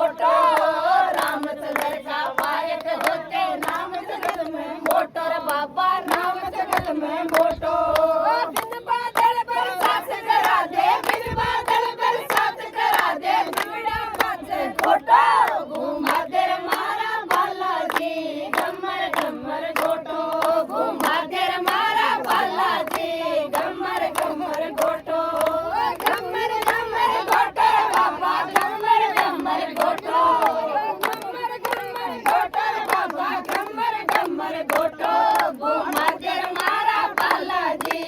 घोटो रामचंद्र का बालक होते नाम जगत में मोटो रे बाबा नाम जगत में मोटो बिन बादल बरसात करा दे बिन बादल बरसात करा दे बिगड़ा बाजे घोटो घुमा दे रे मारा बालाजी घमर घमर घोटो घुमा दे रे मारा बालाजी घमर घमर घोटो घमर घमर घोटो रे बाबा घमर घमर घोटो घमर घमर घोटो रे बाबा घमर घमर घोटो घुमा दे रे मारा बालाजी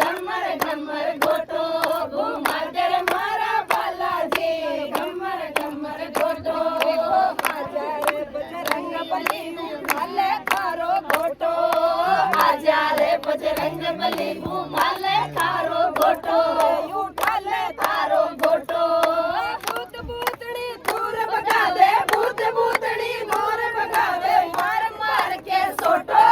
घमर घमर घोटो घुमा दे रे मारा बालाजी घमर घमर घोटो आजा रे बजरंग बली घुमाले थारो घोटो आजा रे बजरंग बली घुमाले थारो घोटो उठाले थारो घोटो भूत भूतड़ी दूर भगा दे भूत भूतड़ी दूर भगा दे मार मार के सोटो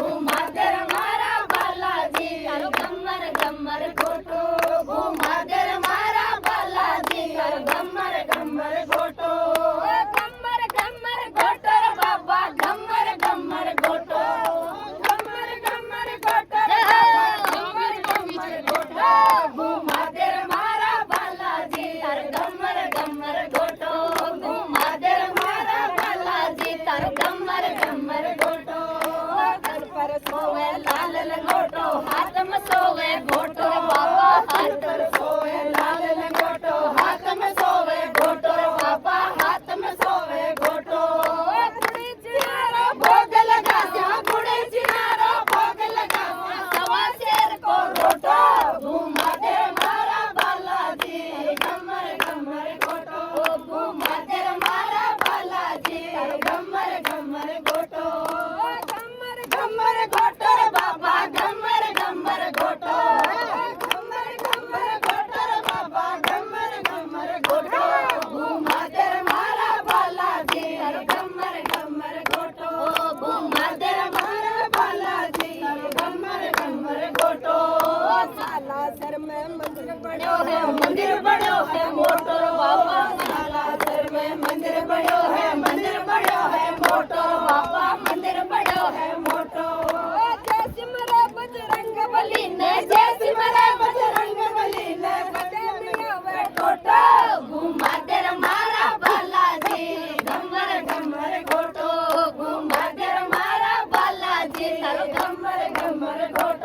घुमा दे रे मारा बालाजी घमर घमर घोटो घुमा दे रे मारा बालाजी घमर घमर घोटो घमर घमर घोटो रे बाबा घमर घमर घोटो घमर घमर घोटो रे बाबा घमर घमर घोटो घुमा दे रे मारा बालाजी घमर घमर घोटो घुमा दे रे मारा बालाजी घमर घमर घोटो घर पर सोवे लाल लंगोटो हाथ में सोवे घोटो रे बाबा हाथ पर सोवे लाल लंगोटो हाथ में सोवे घोटो रे बाबा हाथ में सोवे घोटो गुड़ी चिनारो भोग लगा दिया गुड़ी चिनारो भोग लगा दिया सवा शेर को रोटो घुमा दे मारा बालाजी घमर घमर घोटो घुमा दे मारा बालाजी घमर घमर घोटो घमर घमर घोटो रे बाबा घमर घमर घोटो घमर घमर घोटो रे बाबा घमर घमर घोटो घुमा दे मारा बालाजी घमर घमर घोटो घुमा दे मारा बालाजी घमर घमर घोटो सालासर में मंदिर बड़ो है मोटो रे बाबा सालासर में मंदिर बड़ो है मोटो बाबा मंदिर बड़ो है मोटो जय सिमरे बजरंग बली ने जय सिमरे बजरंग बली ने बड़े मियां वे टोटो घुमा दे रे मारा बालाजी घमर घमर घोटो घुमा दे रे मारा बालाजी घमर घमर घोटो